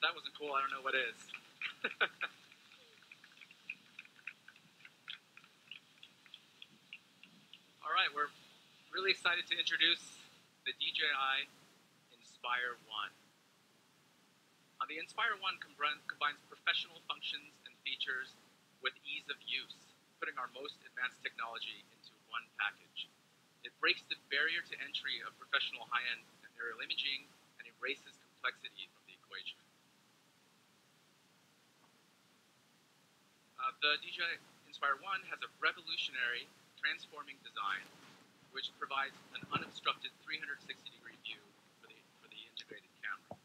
that wasn't cool, I don't know what is. All right, we're really excited to introduce the DJI Inspire 1. The Inspire 1 combines professional functions and features with ease of use, putting our most advanced technology into one package. It breaks the barrier to entry of professional high-end aerial imaging and erases complexity from the equation. The DJI Inspire 1 has a revolutionary, transforming design, which provides an unobstructed 360-degree view for the integrated camera.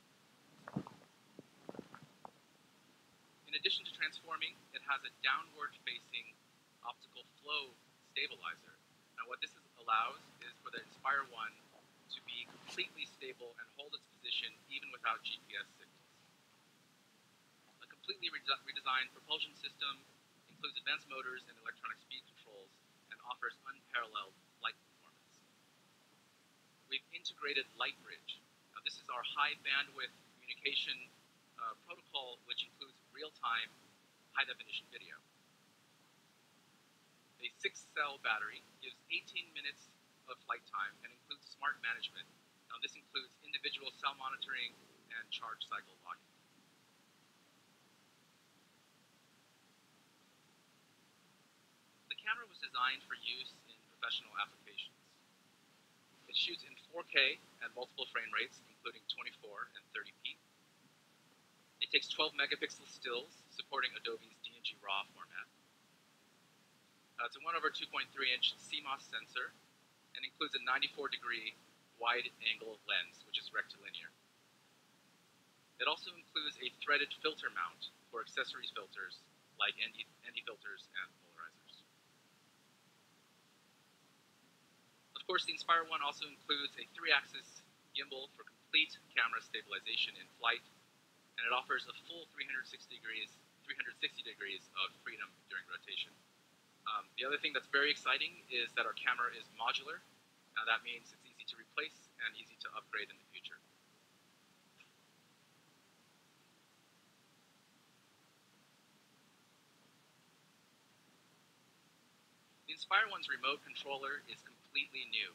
In addition to transforming, it has a downward-facing optical flow stabilizer. Now, what this allows is for the Inspire 1 to be completely stable and hold its position even without GPS signals. A completely redesigned propulsion system includes advanced motors and electronic speed controls and offers unparalleled flight performance. We've integrated LightBridge. Now, this is our high-bandwidth communication protocol, which includes real-time, high-definition video. A 6-cell battery gives 18 minutes of flight time and includes smart management. Now, this includes individual cell monitoring and charge cycle logging. The camera was designed for use in professional applications. It shoots in 4K at multiple frame rates, including 24 and 30p. It takes 12 megapixel stills, supporting Adobe's DNG RAW format. It's a 1/2.3-inch CMOS sensor and includes a 94-degree wide-angle lens, which is rectilinear. It also includes a threaded filter mount for accessories filters like ND filters and polarizers. Of course, the Inspire 1 also includes a 3-axis gimbal for complete camera stabilization in flight, and it offers a full 360 degrees of freedom during rotation. The other thing that's very exciting is that our camera is modular. Now, that means it's easy to replace and easy to upgrade in the future. The Inspire 1's remote controller is completely new.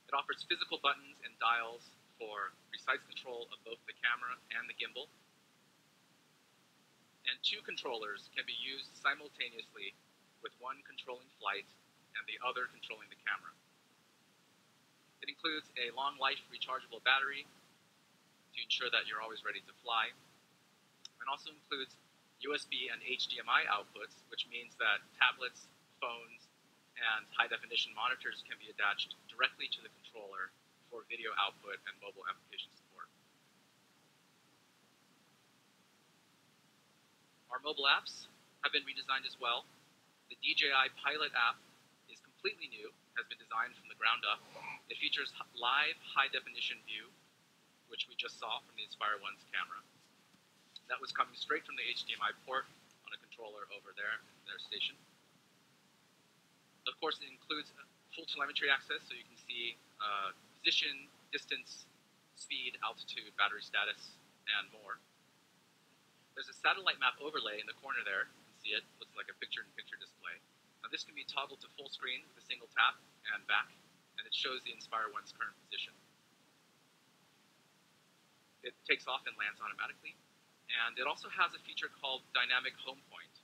It offers physical buttons and dials for precise control of both the camera and the gimbal. And 2 controllers can be used simultaneously, with one controlling flight and the other controlling the camera. It includes a long-life rechargeable battery to ensure that you're always ready to fly, and also includes USB and HDMI outputs, which means that tablets, phones, and high-definition monitors can be attached directly to the controller for video output and mobile application support. Our mobile apps have been redesigned as well. The DJI Pilot app is completely new, has been designed from the ground up. It features live high-definition view, which we just saw from the Inspire 1's camera. That was coming straight from the HDMI port on a controller over there in their station. Of course, it includes full telemetry access, so you can see position, distance, speed, altitude, battery status, and more. There's a satellite map overlay in the corner there. You can see it. Looks like a picture-in-picture display. Now, this can be toggled to full screen with a single tap and back, and it shows the Inspire 1's current position. It takes off and lands automatically, and it also has a feature called Dynamic Home Point.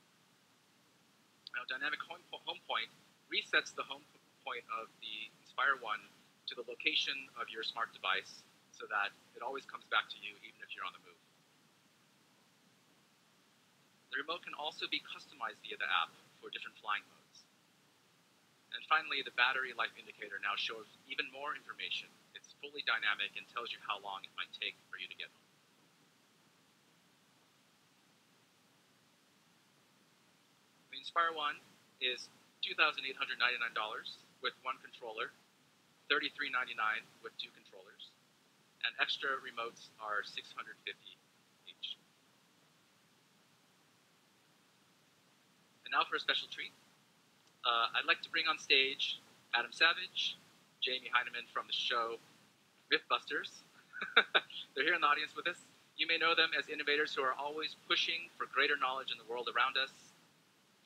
Now, Dynamic Home Point resets the home point of the Inspire 1 to the location of your smart device so that it always comes back to you even if you're on the move. The remote can also be customized via the app for different flying modes. And finally, the battery life indicator now shows even more information. It's fully dynamic and tells you how long it might take for you to get home. The Inspire 1 is $2,899 with one controller, $3,399 with 2 controllers, and extra remotes are $650 each. And now for a special treat. I'd like to bring on stage Adam Savage, Jamie Heineman from the show Mythbusters. They're here in the audience with us, You may know them as innovators who are always pushing for greater knowledge in the world around us,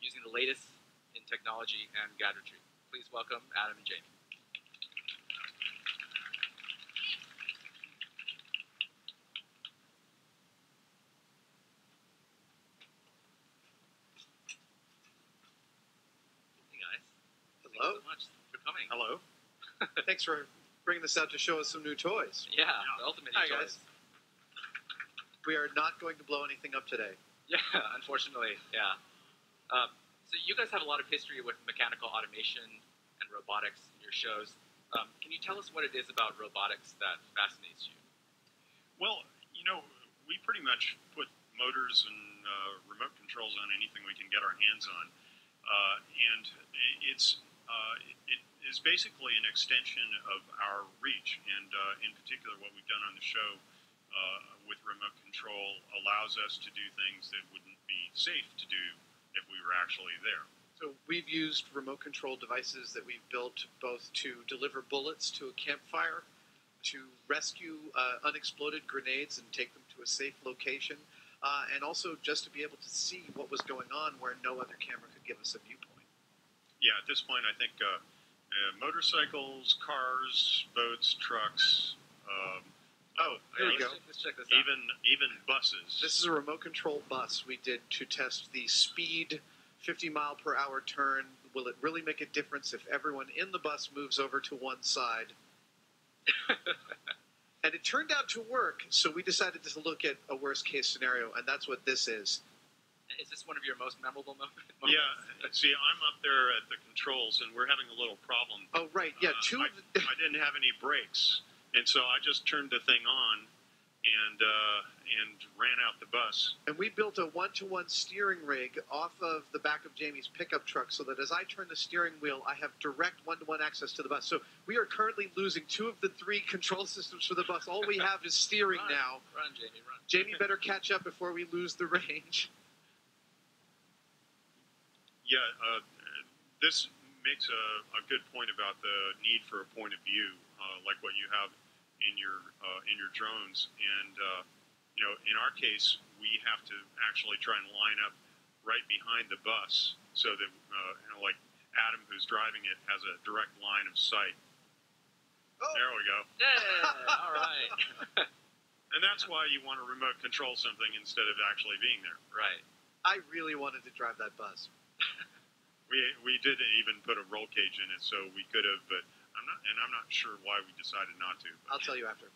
using the latest in technology and gadgetry. Please welcome Adam and Jamie. Hey guys. Hello. Thanks so much for coming. Hello. Thanks for bringing this out to show us some new toys. Yeah, the ultimate Hi, toys. guys. We are not going to blow anything up today. Yeah, unfortunately, yeah. So you guys have a lot of history with mechanical automation and robotics in your shows. Can you tell us what it is about robotics that fascinates you? Well, we pretty much put motors and remote controls on anything we can get our hands on, and it is basically an extension of our reach. And in particular, what we've done on the show with remote control allows us to do things that wouldn't be safe to do if we were actually there. So we've used remote control devices that we've built both to deliver bullets to a campfire, to rescue unexploded grenades and take them to a safe location, and also just to be able to see what was going on where no other camera could give us a viewpoint. Yeah, at this point, I think motorcycles, cars, boats, trucks. Here we go. Let's check this out. Even buses. This is a remote control bus we did to test the speed 50-mile-per-hour turn. Will it really make a difference if everyone in the bus moves over to one side? And it turned out to work, so we decided to look at a worst-case scenario, and that's what this is. Is this one of your most memorable moments? Yeah, see, I'm up there at the controls, and we're having a little problem. Oh, right, yeah. I didn't have any brakes, and so I just turned the thing on and ran out the bus. And we built a one-to-one steering rig off of the back of Jamie's pickup truck so that as I turn the steering wheel, I have direct one-to-one access to the bus. So we are currently losing 2 of the 3 control systems for the bus. All we have is steering now. Run, Jamie, run. Jamie better catch up before we lose the range. Yeah, this makes a good point about the need for a point of view, like what you have in your drones. And in our case, we have to actually try and line up right behind the bus so that like Adam, who's driving it, has a direct line of sight. Oh. There we go. Yeah, all right. And that's why you want to remote control something instead of actually being there. Right. I really wanted to drive that bus. We didn't even put a roll cage in it, so we could have, but I'm not sure why we decided not to. But. I'll tell you after.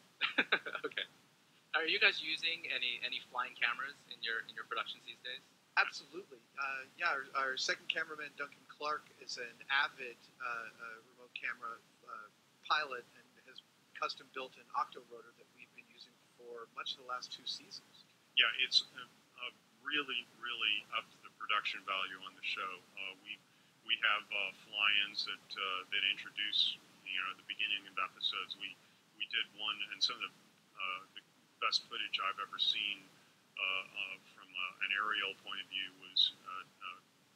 Okay. Are you guys using any flying cameras in your productions these days? Absolutely. Yeah, our second cameraman, Duncan Clark, is an avid remote camera pilot and has custom built an octorotor that we've been using for much of the last 2 seasons. Yeah, it's really, really up to the production value on the show. We have fly-ins that introduce the beginning of episodes. We did one, and some of the best footage I've ever seen from an aerial point of view was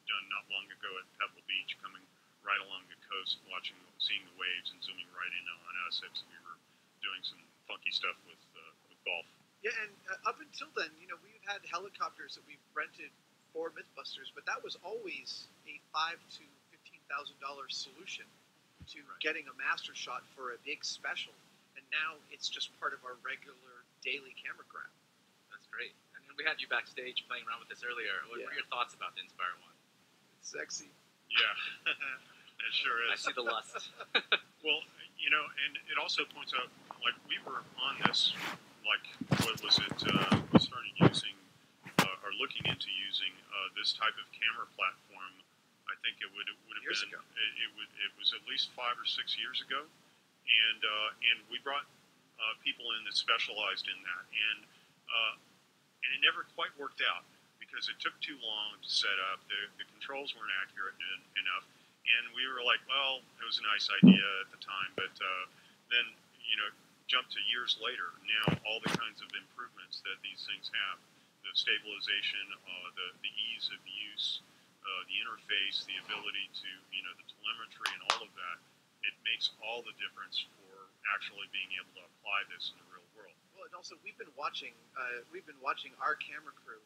done not long ago at Pebble Beach, coming right along the coast, seeing the waves, and zooming right in on us as we were doing some funky stuff with golf. Yeah, and up until then, we've had helicopters that we've rented for Mythbusters, but that was always a $5,000 to $15,000 solution to getting a master shot for a big special. And now it's just part of our regular daily camera grab. That's great. I mean, we had you backstage playing around with this earlier. What were your thoughts about the Inspire 1? It's sexy. Yeah, it sure is. I see the lust. Well, and it also points out, like, we were on this, like, what was it, we started using, or looking into using this type of camera platform. I think it would have years been, ago. It was at least 5 or 6 years ago. And we brought people in that specialized in that. And it never quite worked out because it took too long to set up. The controls weren't accurate enough. And we were like, well, it was a nice idea at the time, but then, jump to years later, now all the kinds of improvements that these things have, the stabilization, the ease of use, the interface, the ability to, the telemetry and all of that, it makes all the difference for actually being able to apply this in the real world. Well, and also we've been watching our camera crew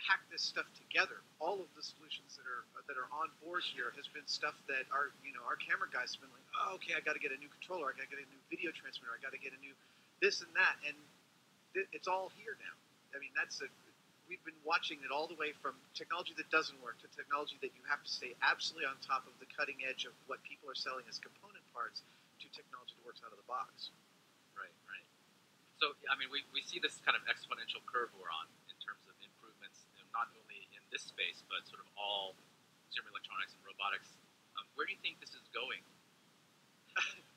hack this stuff together. All of the solutions that are on board here has been stuff that our camera guys have been like, oh, okay, I got to get a new controller, I got to get a new video transmitter, I got to get a new this and that, and it's all here now. I mean, we've been watching it all the way from technology that doesn't work to technology that you have to stay absolutely on top of the cutting edge of what people are selling as component parts to technology that works out of the box. Right, right. So, I mean, we see this kind of exponential curve we're on in terms of improvements, not only in this space, but sort of all consumer electronics and robotics. Where do you think this is going?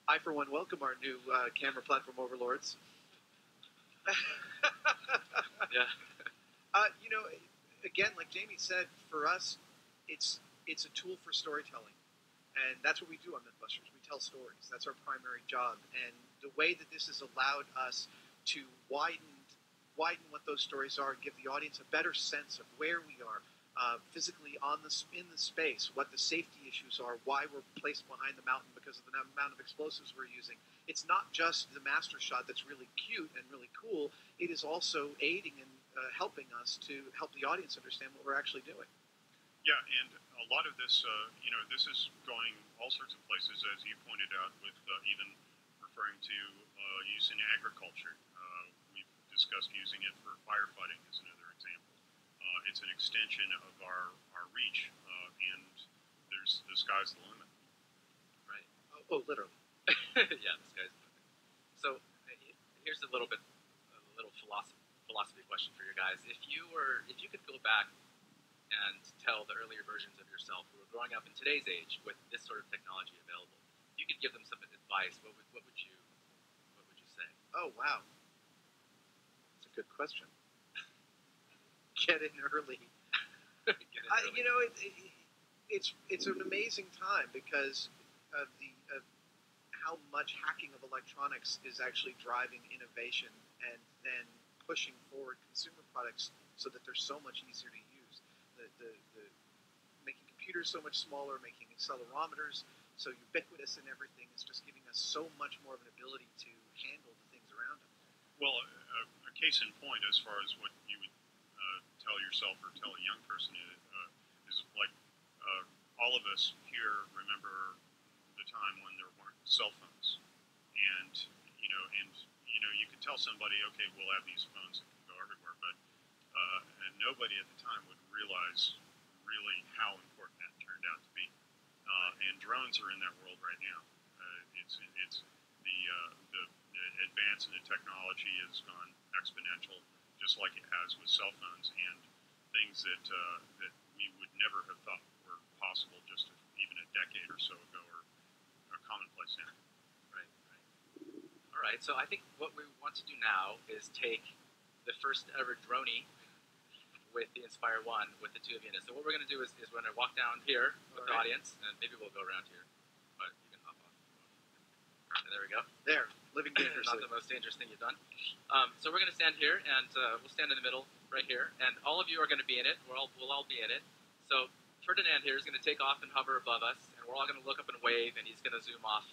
I, for one, welcome our new camera platform overlords. Yeah. Again, like Jamie said, for us, it's a tool for storytelling. And that's what we do on Mythbusters. We tell stories. That's our primary job. And the way that this has allowed us to widen what those stories are and give the audience a better sense of where we are physically in the space, what the safety issues are, why we're placed behind the mountain because of the amount of explosives we're using. It's not just the master shot that's really cute and really cool. It is also aiding and helping us to help the audience understand what we're actually doing. Yeah, and a lot of this, this is going all sorts of places, as you pointed out, with even referring to use in agriculture. We've discussed using it for firefighting as another example. It's an extension of our reach, and the sky's the limit. Right. Oh, literally. Yeah, the sky's the limit. So here's a little philosophy question for you guys. If you could go back and tell the earlier versions of yourself who were growing up in today's age with this sort of technology available, if you could give them some advice, what would you say? Oh, wow. That's a good question. Get in early. It's an amazing time because of how much hacking of electronics is actually driving innovation and then pushing forward consumer products so that they're so much easier to use. The making computers so much smaller, making accelerometers so ubiquitous in everything is just giving us so much more of an ability to handle the things around us. Well, a case in point, as far as what you would tell yourself or tell a young person is like all of us here remember the time when there weren't cell phones, and you could tell somebody, okay, we'll have these phones that can go everywhere, but and nobody at the time would realize really how important that turned out to be. And drones are in that world right now. It's the advance in the technology has gone exponential, just like it has with cell phones and things that we would never have thought were possible just even a decade or so ago are commonplace now. Right. All right. So I think what we want to do now is take the first ever droney with the Inspire 1 with the two of you in it. So what we're going to do is we're going to walk down here with the audience, and maybe we'll go around here. But you can hop on. There we go. There, living dangerously. Not the most dangerous thing you've done. So we're going to stand here, and we'll stand in the middle right here. And all of you are going to be in it. We'll all be in it. So Ferdinand here is going to take off and hover above us, and we're all going to look up and wave, and he's going to zoom off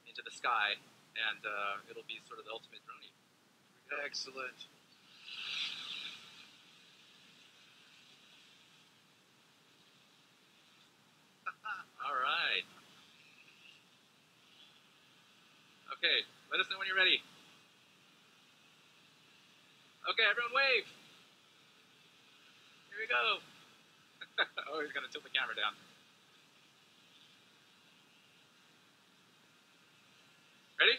into the sky, and it'll be sort of the ultimate droney. Excellent. All right. Okay, let us know when you're ready. Okay, everyone wave. Here we go. Oh, he's going to tilt the camera down. Ready?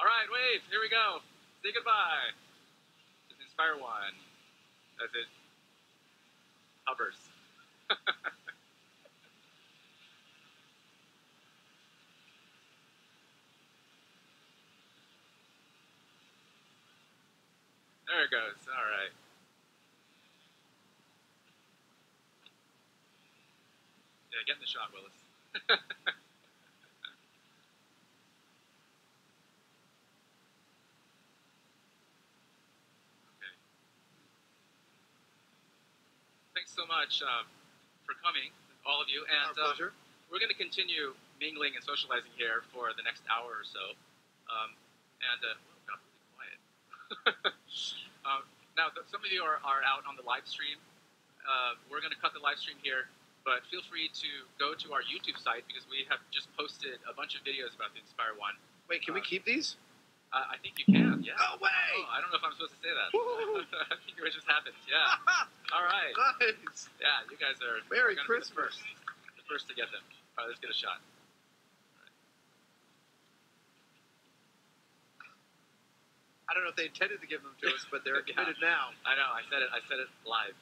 All right, wave. Here we go. Say goodbye to the Inspire 1 as it hovers. There it goes. All right. Yeah, get in the shot, Willis. Okay. Thanks so much for coming, all of you. And Our pleasure. We're going to continue mingling and socializing here for the next hour or so. It got really quiet. Now, some of you are out on the live stream. We're going to cut the live stream here, but feel free to go to our YouTube site because we have just posted a bunch of videos about the Inspire 1. Wait, can we keep these? I think you can, yeah. No way! Oh, I don't know if I'm supposed to say that. I think it just happened, yeah. All right. Nice! Yeah, you guys are Merry gonna be Christmas! the first to get them. All right, let's get a shot. I don't know if they intended to give them to us, but they're committed now. I know. I said it live.